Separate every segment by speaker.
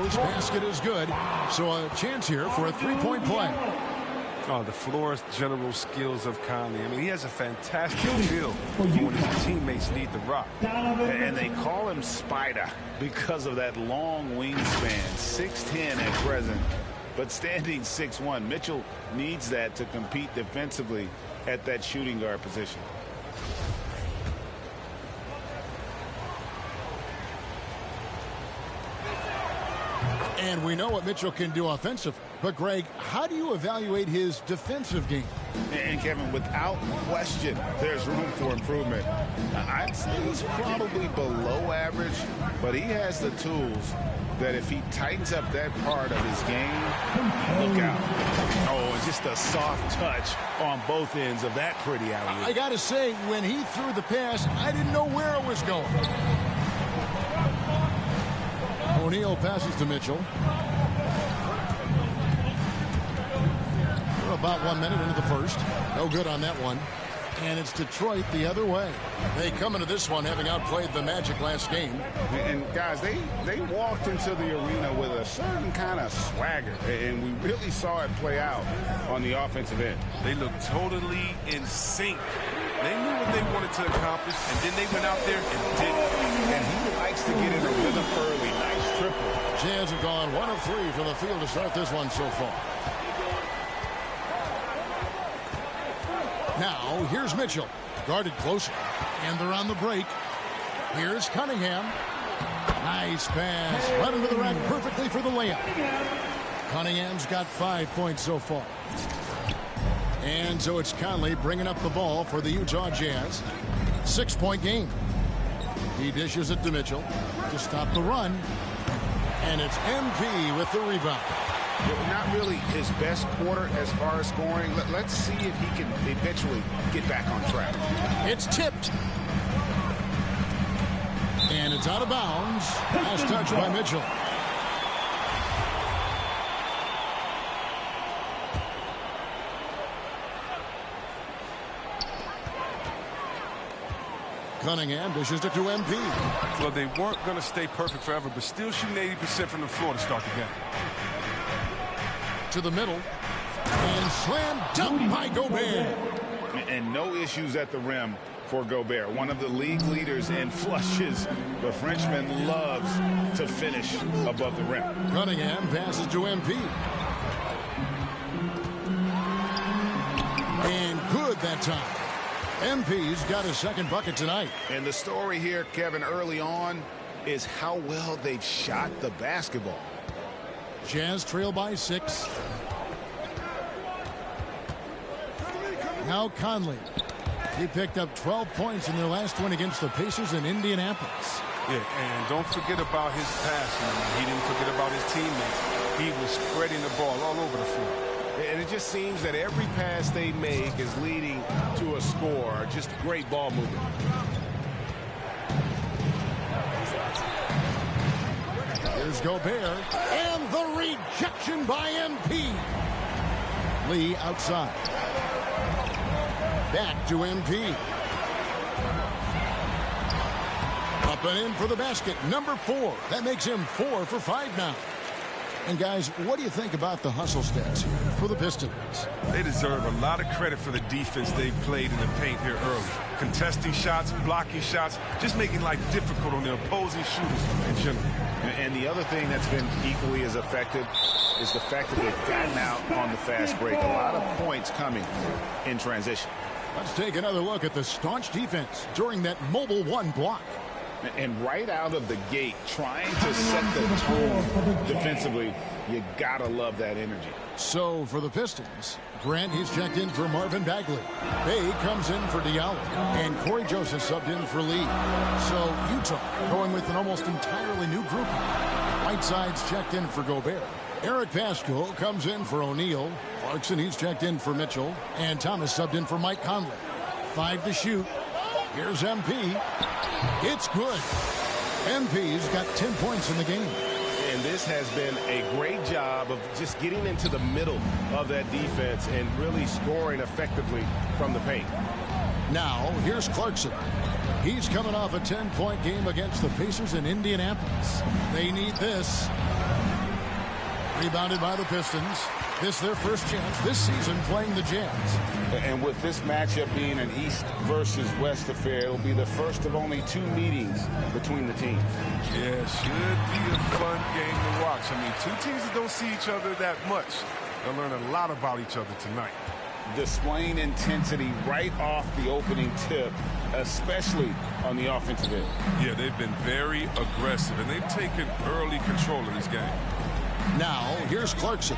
Speaker 1: First basket is good. So a chance here for a three-point play.
Speaker 2: Oh, the floor's general skills of Conley. I mean, he has a fantastic feel for when his teammates need the rock.
Speaker 3: And they call him Spider because of that long wingspan, 6'10" at present, but standing 6'1". Mitchell needs that to compete defensively at that shooting guard position.
Speaker 1: And we know what Mitchell can do offensive. But, Greg, how do you evaluate his defensive game?
Speaker 3: And, Kevin, without question, there's room for improvement. I'd say he's probably below average, but he has the tools that if he tightens up that part of his game, look out. Oh, and just a soft touch on both ends of that pretty alley.
Speaker 1: I got to say, when he threw the pass, I didn't know where it was going. O'Neal passes to Mitchell. We're about 1 minute into the first. No good on that one. And it's Detroit the other way. They come into this one having outplayed the Magic last game.
Speaker 3: And guys, they walked into the arena with a certain kind of swagger. And we really saw it play out on the offensive end.
Speaker 2: They looked totally in sync. They knew what they wanted to accomplish, and then they went out there and did it.
Speaker 3: And he likes to get in a rhythm early. Nice triple.
Speaker 1: Jazz have gone 1 of 3 from the field to start this one so far. Now, here's Mitchell. Guarded closer. And they're on the break. Here's Cunningham. Nice pass. Right into the rack perfectly for the layup. Cunningham's got 5 points so far. And so it's Conley bringing up the ball for the Utah Jazz. 6-point game. He dishes it to Mitchell to stop the run. And it's MP with the rebound.
Speaker 3: Not really his best quarter as far as scoring. Let's see if he can eventually get back on track.
Speaker 1: It's tipped. And it's out of bounds. Last touch by Mitchell. Cunningham dishes it to MP.
Speaker 2: Well, they weren't going to stay perfect forever, but still shooting 80% from the floor to start the game.
Speaker 1: To the middle. And slam dunk by Gobert.
Speaker 3: And no issues at the rim for Gobert. One of the league leaders in flushes. The Frenchman loves to finish above the rim.
Speaker 1: Cunningham passes to MP. And good that time. MP's got his second bucket tonight.
Speaker 3: And the story here, Kevin, early on is how well they've shot the basketball.
Speaker 1: Jazz trail by 6. Now Conley. He picked up 12 points in their last one against the Pacers in Indianapolis.
Speaker 2: Yeah, and don't forget about his passing. He didn't forget about his teammates. He was spreading the ball all over the floor.
Speaker 3: And it just seems that every pass they make is leading to a score. Just great ball movement.
Speaker 1: Here's Gobert. And the rejection by MP. Lee outside. Back to MP. Up and in for the basket. Number 4. That makes him 4 for 5 now. And, guys, what do you think about the hustle stats here for the Pistons?
Speaker 2: They deserve a lot of credit for the defense they played in the paint here early. Contesting shots, blocking shots, just making life difficult on the opposing shooters in general.
Speaker 3: And the other thing that's been equally as effective is the fact that they've gotten out on the fast break. A lot of points coming in transition.
Speaker 1: Let's take another look at the staunch defense during that mobile 1 block.
Speaker 3: And right out of the gate, trying to set the tone defensively, you gotta love that energy.
Speaker 1: So for the Pistons, Grant, he's checked in for Marvin Bagley. Bay comes in for Diallo. And Corey Joseph subbed in for Lee. So Utah going with an almost entirely new grouping. Whiteside's checked in for Gobert. Eric Paschal comes in for O'Neal. Clarkson, he's checked in for Mitchell. And Thomas subbed in for Mike Conley. 5 to shoot. Here's MP. It's good. MP's got 10 points in the game.
Speaker 3: And this has been a great job of just getting into the middle of that defense and really scoring effectively from the paint.
Speaker 1: Now, here's Clarkson. He's coming off a 10-point game against the Pacers in Indianapolis. They need this. Rebounded by the Pistons. This their first chance this season playing the Jazz.
Speaker 3: And with this matchup being an East versus West affair, it'll be the first of only 2 meetings between the teams.
Speaker 2: Yeah, should be a fun game to watch. I mean, 2 teams that don't see each other that much. They'll learn a lot about each other tonight.
Speaker 3: Displaying intensity right off the opening tip, especially on the offensive end.
Speaker 2: Yeah, they've been very aggressive, and they've taken early control of this game.
Speaker 1: Now, here's Clarkson.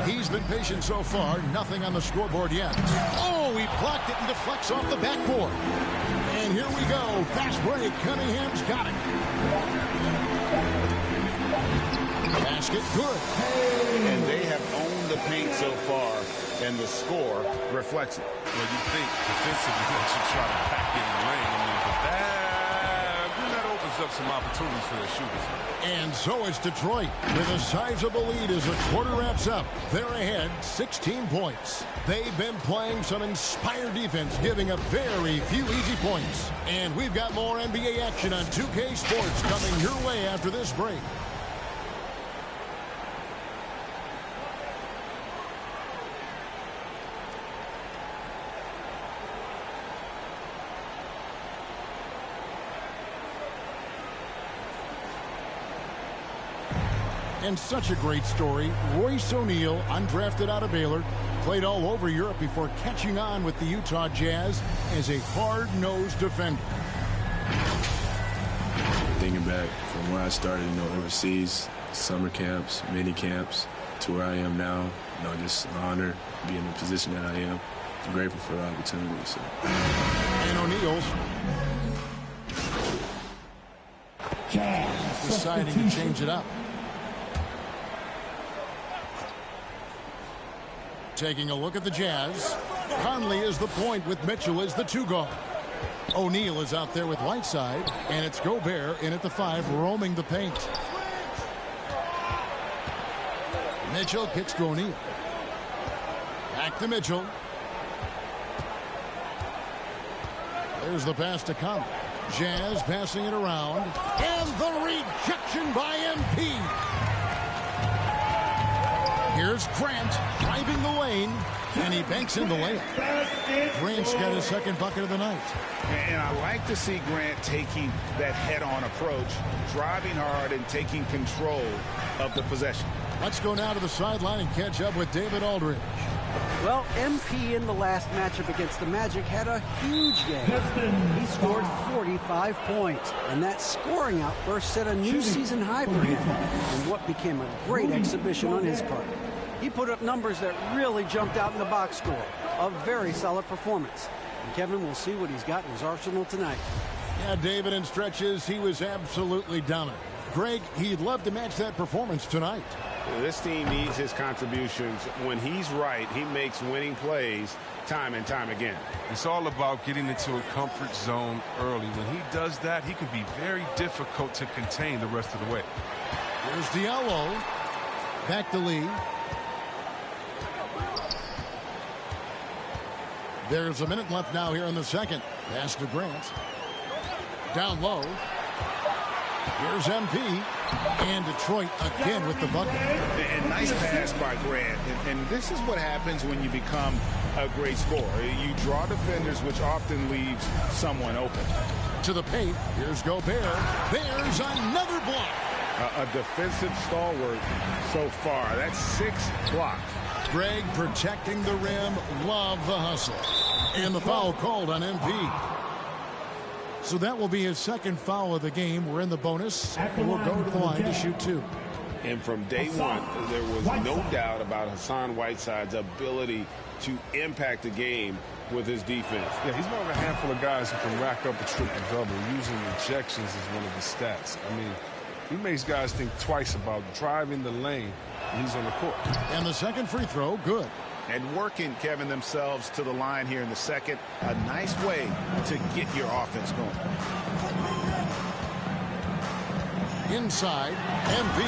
Speaker 1: He's been patient so far. Nothing on the scoreboard yet. Oh, he blocked it and deflects off the backboard. And here we go. Fast break. Cunningham's got it. Basket good.
Speaker 3: And they have owned the paint so far, and the score reflects it.
Speaker 2: Well, you think defensively they should try to pack in the lane. I mean, but that opens up some opportunities for their shooters.
Speaker 1: And so is Detroit with a sizable lead as the quarter wraps up. They're ahead 16 points. They've been playing some inspired defense, giving up very few easy points. And we've got more NBA action on 2K Sports coming your way after this break. And such a great story. Royce O'Neal, undrafted out of Baylor, played all over Europe before catching on with the Utah Jazz as a hard-nosed defender.
Speaker 4: Thinking back from where I started, overseas, summer camps, mini camps, to where I am now, just an honor being in the position that I am. I'm grateful for the opportunity. So.
Speaker 1: And O'Neal's deciding to change it up. Taking a look at the Jazz. Conley is the point with Mitchell as the 2 guard. O'Neal is out there with Whiteside, and it's Gobert in at the 5, roaming the paint. Mitchell kicks to O'Neal. Back to Mitchell. There's the pass to Conley. Jazz passing it around, and the rejection by MP. Here's Grant driving the lane, and he banks in the layup. Grant's got his second bucket of the night.
Speaker 3: And I like to see Grant taking that head-on approach, driving hard and taking control of the possession.
Speaker 1: Let's go now to the sideline and catch up with David Aldridge.
Speaker 5: Well, MP in the last matchup against the Magic had a huge game. He scored 45 points, and that scoring outburst set a new season high for him in what became a great exhibition on his part. He put up numbers that really jumped out in the box score. A very solid performance. And Kevin will see what he's got in his arsenal tonight.
Speaker 1: Yeah, David, in stretches, he was absolutely dominant. Greg, he'd love to match that performance tonight.
Speaker 3: This team needs his contributions. When he's right, he makes winning plays time and time again.
Speaker 2: It's all about getting into a comfort zone early. When he does that, he can be very difficult to contain the rest of the way.
Speaker 1: Here's Diallo. Back to Lee. There's a minute left now here in the second. Pass to Grant. Down low. Here's MP. And Detroit again with the bucket.
Speaker 3: And nice pass by Grant. And this is what happens when you become a great scorer. You draw defenders, which often leaves someone open.
Speaker 1: To the paint. Here's Gobert. There's another block.
Speaker 3: A defensive stalwart so far. That's 6 blocks.
Speaker 1: Greg protecting the rim. Love the hustle. And the foul called on MP. So that will be his second foul of the game. We're in the bonus, and we'll go to the line to shoot 2.
Speaker 3: And from day one, there was no doubt about Hassan Whiteside's ability to impact the game with his defense.
Speaker 2: Yeah, he's one of a handful of guys who can rack up a triple-double. Using rejections as one of his stats. I mean, he makes guys think twice about driving the lane when he's on the court.
Speaker 1: And the second free throw, good.
Speaker 3: And working, Kevin, themselves to the line here in the second. A nice way to get your offense going.
Speaker 1: Inside, MP,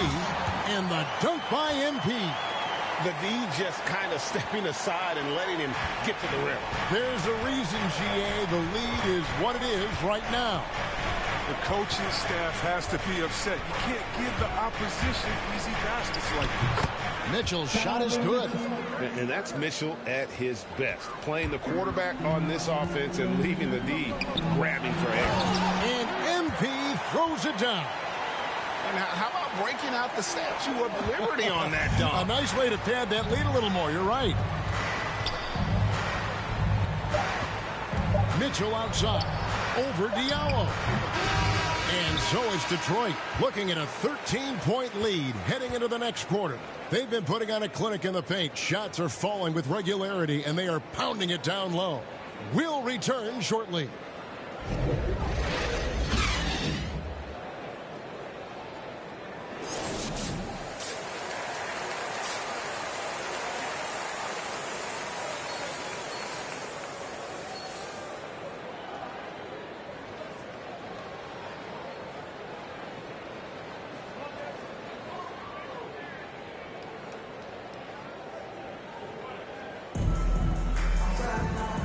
Speaker 1: and the dunk by MP.
Speaker 3: The D just kind of stepping aside and letting him get to the rim.
Speaker 1: There's a reason, GA, the lead is what it is right now.
Speaker 2: The coaching staff has to be upset. You can't give the opposition easy baskets like this.
Speaker 1: Mitchell's shot is good.
Speaker 3: And that's Mitchell at his best. Playing the quarterback on this offense and leaving the D grabbing for air.
Speaker 1: And MP throws it down.
Speaker 3: And how about breaking out the Statue of Liberty on that dunk?
Speaker 1: A nice way to pad that lead a little more. You're right. Mitchell outside. Over Diallo. And so is Detroit, looking at a 13-point lead heading into the next quarter. They've been putting on a clinic in the paint. Shots are falling with regularity, and they are pounding it down low. We'll return shortly.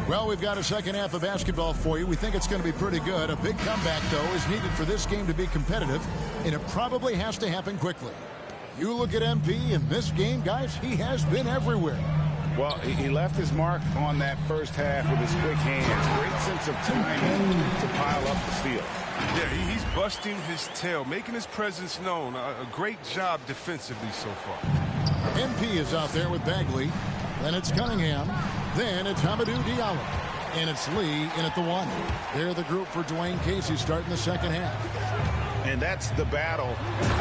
Speaker 1: Well, we've got a second half of basketball for you. We think it's going to be pretty good. A big comeback, though, is needed for this game to be competitive, and it probably has to happen quickly. You look at MP in this game, guys, he has been everywhere.
Speaker 3: Well, he left his mark on that first half with his quick hands. Great sense of timing to pile up the steals.
Speaker 2: Yeah, he's busting his tail, making his presence known. A great job defensively so far.
Speaker 1: MP is out there with Bagley. Then it's Cunningham. Then it's Hamidou Diallo. And it's Lee in at the one. They're the group for Dwayne Casey starting the second half.
Speaker 3: And that's the battle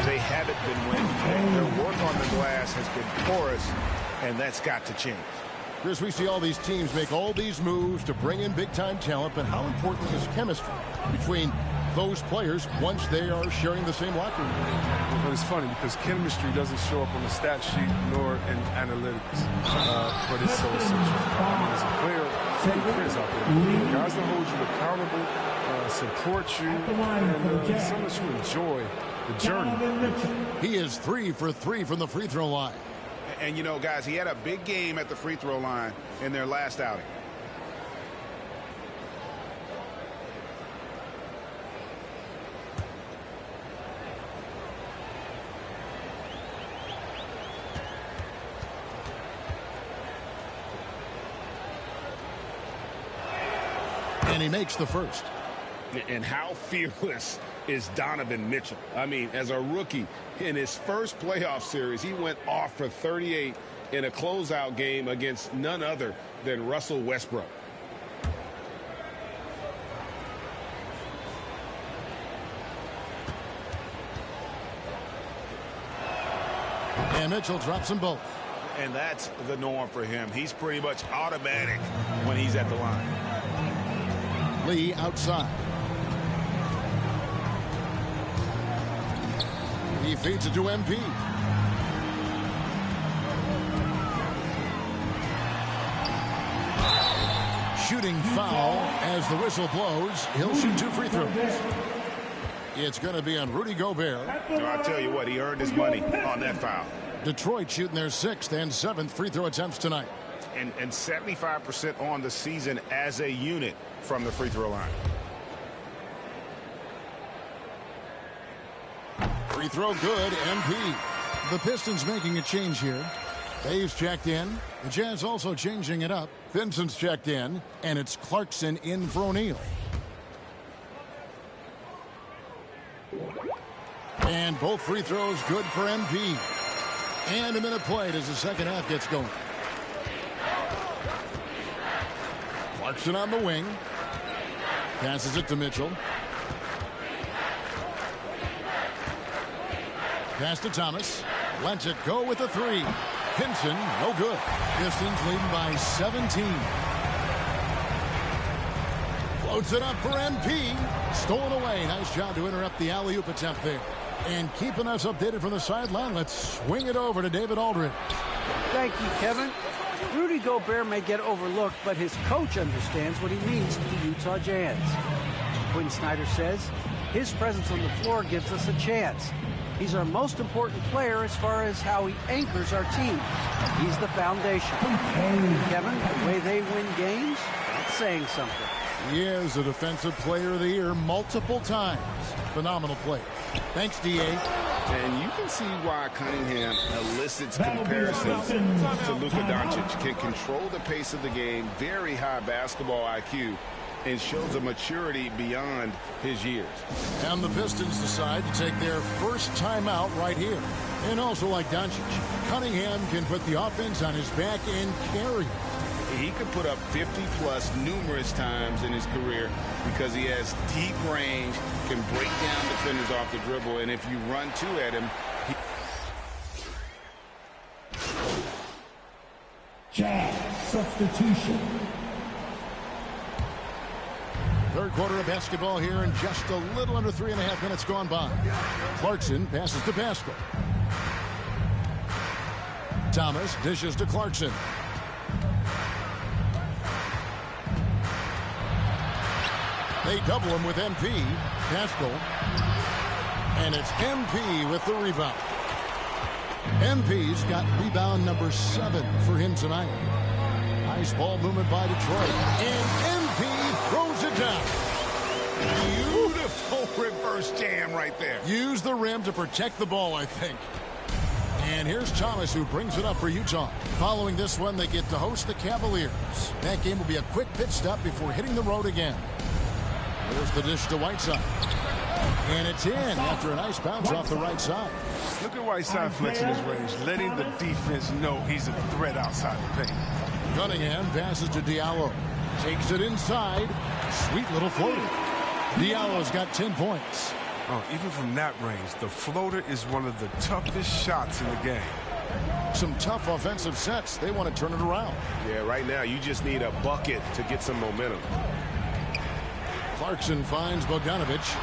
Speaker 3: they haven't been winning. Their work on the glass has been porous, and that's got to change.
Speaker 1: Chris, we see all these teams make all these moves to bring in big-time talent, but how important is chemistry between those players once they are sharing the same locker room?
Speaker 2: But it's funny because chemistry doesn't show up on the stat sheet nor in analytics, but it's so essential. I mean, as a player, Chris out there, guys that hold you accountable, support you, and so much you enjoy the journey.
Speaker 1: He is 3 for 3 from the free throw line.
Speaker 3: And, you know, guys, he had a big game at the free throw line in their last outing.
Speaker 1: And he makes the first.
Speaker 3: And how fearless is Donovan Mitchell? I mean, as a rookie, in his first playoff series, he went off for 38 in a closeout game against none other than Russell Westbrook.
Speaker 1: And Mitchell drops them both.
Speaker 3: And that's the norm for him. He's pretty much automatic when he's at the line.
Speaker 1: Lee outside. He feeds it to MP. Shooting foul as the whistle blows. He'll shoot 2 free throws. It's going to be on Rudy Gobert.
Speaker 3: I'll tell you what, he earned his money on that foul.
Speaker 1: Detroit shooting their 6th and 7th free throw attempts tonight.
Speaker 3: And 75% on the season as a unit from the free throw line.
Speaker 1: Free throw good, MP. The Pistons making a change here. Dave's checked in. The Jazz also changing it up. Vincent's checked in. And it's Clarkson in for O'Neal. And both free throws good for MP. And a minute played as the second half gets going. Clarkson on the wing. Passes it to Mitchell. Pass to Thomas. Lets it go with a 3. Pinson, no good. Pistons leading by 17. Floats it up for MP. Stolen away. Nice job to interrupt the alley-oop attempt there. And keeping us updated from the sideline, let's swing it over to David Aldridge.
Speaker 5: Thank you, Kevin. Rudy Gobert may get overlooked, but his coach understands what he means to the Utah Jazz. Quinn Snyder says his presence on the floor gives us a chance. He's our most important player as far as how he anchors our team. He's the foundation. Kevin, the way they win games, that's saying something.
Speaker 1: He is a Defensive Player of the Year multiple times. Phenomenal play. Thanks, D.A.
Speaker 3: And you can see why Cunningham elicits comparisons to Luka Doncic. Can control the pace of the game, very high basketball IQ, and shows a maturity beyond his years.
Speaker 1: And the Pistons decide to take their first timeout right here. And also like Doncic, Cunningham can put the offense on his back and carry.
Speaker 3: He could put up 50-plus numerous times in his career because he has deep range, can break down defenders off the dribble, and if you run two at him,
Speaker 6: Jazz substitution.
Speaker 1: Third quarter of basketball here, and just a little under 3.5 minutes gone by. Clarkson passes to Pascal. Thomas dishes to Clarkson. They double him with MP. Pascal. And it's MP with the rebound. MP's got rebound number 7 for him tonight. Nice ball movement by Detroit. And MP throws it down.
Speaker 3: Beautiful reverse jam right there.
Speaker 1: Use the rim to protect the ball, I think. And here's Thomas, who brings it up for Utah. Following this one, they get to host the Cavaliers. That game will be a quick pit stop before hitting the road again. There's the dish to Whiteside. And it's in after a nice bounce off the right side.
Speaker 2: Look at Whiteside flexing his range, letting the defense know he's a threat outside the paint.
Speaker 1: Cunningham passes to Diallo. Takes it inside. Sweet little floater. Diallo's got 10 points.
Speaker 2: Oh, even from that range, the floater is one of the toughest shots in the game.
Speaker 1: Some tough offensive sets. They want to turn it around.
Speaker 7: Yeah, right now you just need a bucket to get some momentum.
Speaker 1: Clarkson finds Bogdanovich.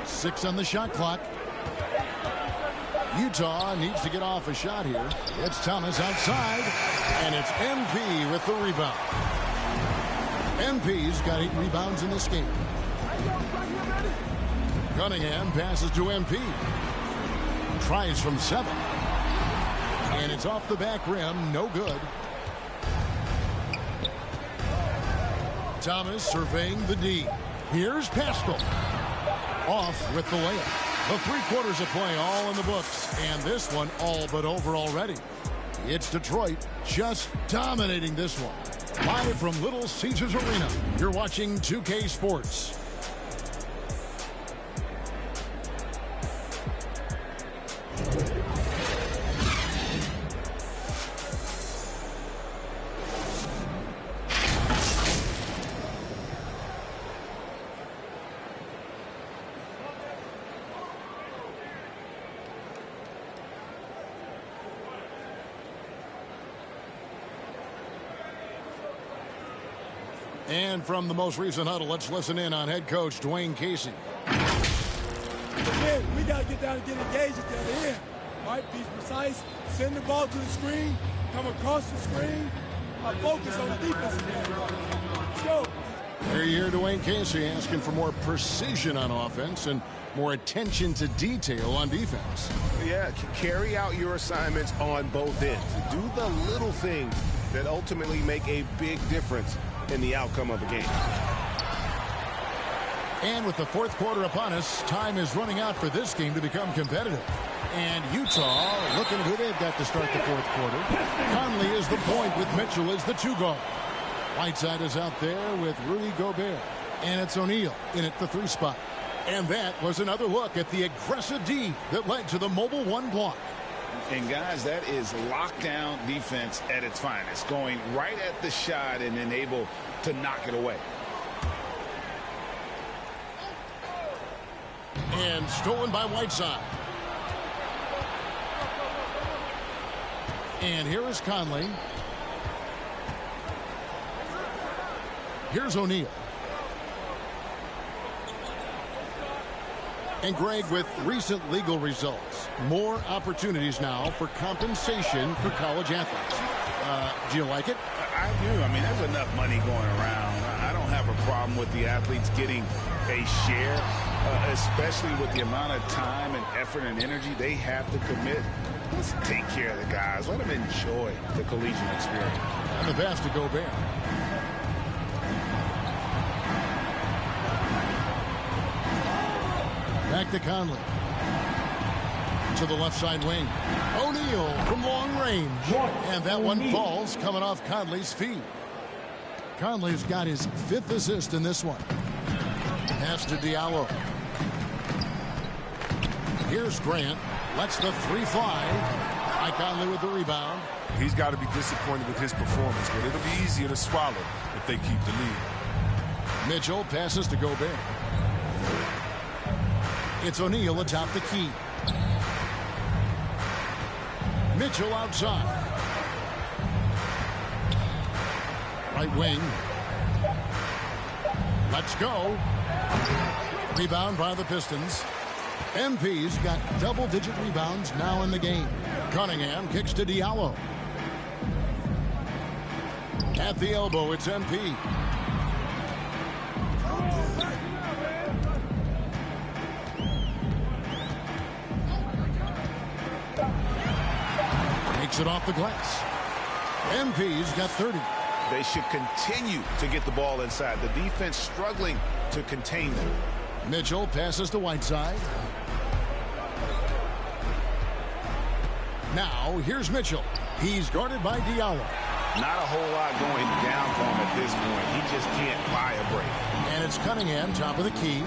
Speaker 1: Six on the shot clock. Utah needs to get off a shot here. It's Thomas outside, and it's MP with the rebound. MP's got 8 rebounds in this game. Cunningham passes to MP. Tries from 7. And it's off the back rim, no good. Thomas surveying the D. Here's Pascal. Off with the layup. The 3 quarters of play all in the books, and this one all but over already. It's Detroit just dominating this one. Live from Little Caesars Arena, you're watching 2K Sports. And from the most recent huddle, let's listen in on head coach Dwayne Casey.
Speaker 8: Again, we got to get down and get engaged at the other end. Right? Be precise, send the ball to the screen, come across the screen, focus on the defensive end. Let's go.
Speaker 1: Here you hear Dwayne Casey asking for more precision on offense and more attention to detail on defense.
Speaker 7: Yeah, carry out your assignments on both ends. Do the little things that ultimately make a big difference in the outcome of a game.
Speaker 1: And with the 4th quarter upon us, time is running out for this game to become competitive. And Utah looking at who they've got to start the 4th quarter. Conley is the point with Mitchell as the 2 guard. Whiteside is out there with Rudy Gobert. And it's O'Neal in at the 3 spot. And that was another look at the aggressive D that led to the mobile 1 block.
Speaker 3: And guys, that is lockdown defense at its finest, going right at the shot and then able to knock it away.
Speaker 1: And stolen by Whiteside. And here is Conley. Here's O'Neal. And Greg, with recent legal results, more opportunities now for compensation for college athletes. Do you like it?
Speaker 3: I do. I mean, there's enough money going around. I don't have a problem with the athletes getting a share, especially with the amount of time and effort and energy they have to commit. Let's take care of the guys. Let them enjoy the collegiate experience.
Speaker 1: And the pass to Gobert. Back to Conley. To the left side wing. O'Neal from long range. And that one falls coming off Conley's feet. Conley's got his 5th assist in this one. Pass to Diallo. Here's Grant. Lets the 3 fly. Mike Conley with the rebound.
Speaker 2: He's got to be disappointed with his performance, but it'll be easier to swallow if they keep the lead.
Speaker 1: Mitchell passes to Gobert. It's O'Neal atop the key. Mitchell outside. Right wing. Let's go. Rebound by the Pistons. MP's got double-digit rebounds now in the game. Cunningham kicks to Diallo. At the elbow, it's MP. Takes it off the glass. MP's got 30.
Speaker 3: They should continue to get the ball inside. The defense struggling to contain them.
Speaker 1: Mitchell passes to Whiteside. Now, here's Mitchell. He's guarded by Diallo.
Speaker 3: Not a whole lot going down for him at this point. He just can't buy a break.
Speaker 1: And it's Cunningham, top of the key.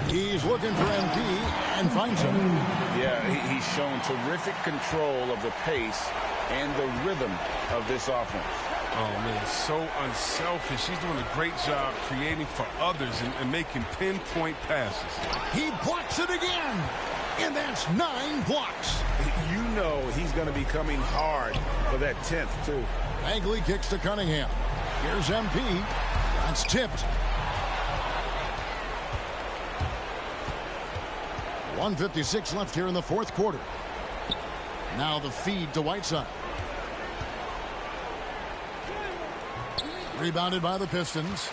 Speaker 1: He's looking for MP and finds him.
Speaker 3: Yeah, he's shown terrific control of the pace and the rhythm of this offense.
Speaker 2: Oh, man, so unselfish. He's doing a great job creating for others and making pinpoint passes.
Speaker 1: He blocks it again. And that's 9 blocks.
Speaker 3: You know he's going to be coming hard for that 10th, too.
Speaker 1: Bagley kicks to Cunningham. Here's MP. That's tipped. 1:56 left here in the 4th quarter. Now the feed to Whiteside. Rebounded by the Pistons.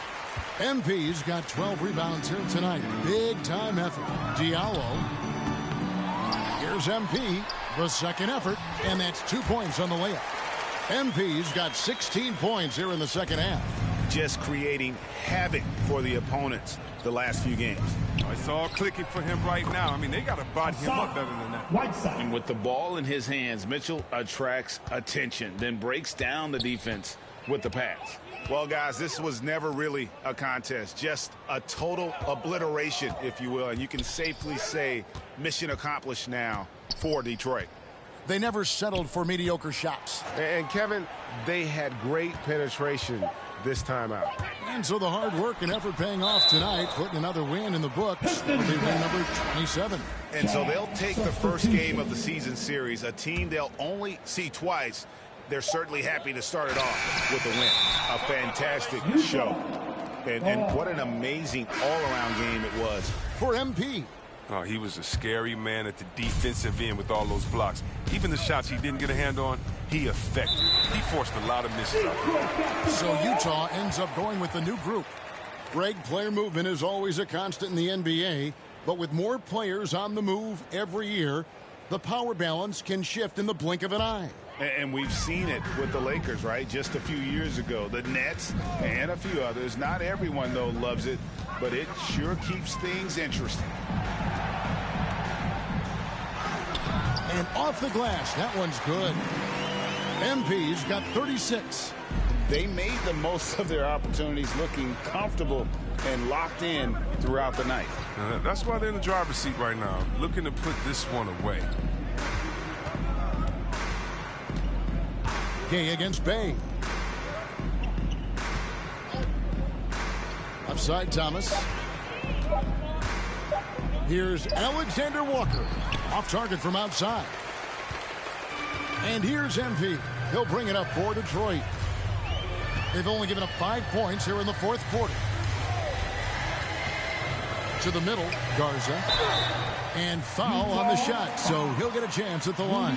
Speaker 1: MP's got 12 rebounds here tonight. Big time effort. Diallo. Here's MP. The second effort. And that's 2 points on the layup. MP's got 16 points here in the second half.
Speaker 3: Just creating havoc for the opponents the last few games.
Speaker 2: It's all clicking for him right now. I mean, they got to body him up better than that.
Speaker 3: And with the ball in his hands, Mitchell attracts attention, then breaks down the defense with the pass. Well, guys, this was never really a contest, just a total obliteration, if you will. And you can safely say mission accomplished now for Detroit.
Speaker 1: They never settled for mediocre shots.
Speaker 7: And Kevin, they had great penetration this time out.
Speaker 1: And so the hard work and effort paying off tonight, putting another win in the books. It'll be win number 27.
Speaker 3: And so they'll take the first game of the season series, a team they'll only see twice. They're certainly happy to start it off with a win. A fantastic show. And what an amazing all-around game it was
Speaker 1: for MP.
Speaker 2: Oh, he was a scary man at the defensive end with all those blocks. Even the shots he didn't get a hand on, he affected. He forced a lot of misses out there.
Speaker 1: So Utah ends up going with the new group. Greg, player movement is always a constant in the NBA, but with more players on the move every year, the power balance can shift in the blink of an eye.
Speaker 3: And we've seen it with the Lakers, right? Just a few years ago. The Nets and a few others. Not everyone, though, loves it, but it sure keeps things interesting.
Speaker 1: And off the glass, that one's good. MP's got 36.
Speaker 3: They made the most of their opportunities, looking comfortable and locked in throughout the night.
Speaker 2: That's why they're in the driver's seat right now, looking to put this one away.
Speaker 1: Gay against Bay. Upside Thomas. Here's Alexander Walker. Off target from outside. And here's MP. He'll bring it up for Detroit. They've only given up 5 points here in the 4th quarter. To the middle, Garza. And foul on the shot, so he'll get a chance at the line.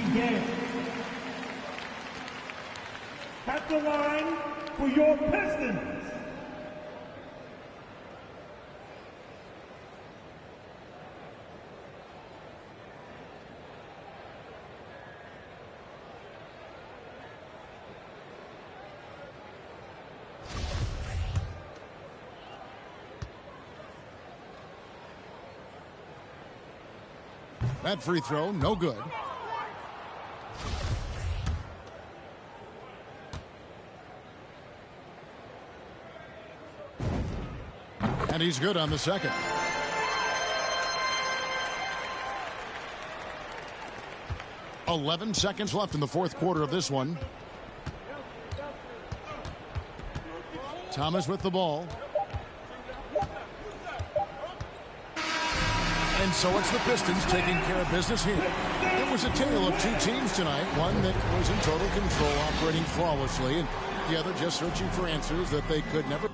Speaker 6: At the line for your Pistons.
Speaker 1: That free throw, no good. And he's good on the second. "11 seconds left in the fourth quarter of this one. Thomas with the ball. And so it's the Pistons taking care of business here. It was a tale of two teams tonight. One that was in total control, operating flawlessly, and the other just searching for answers that they could never.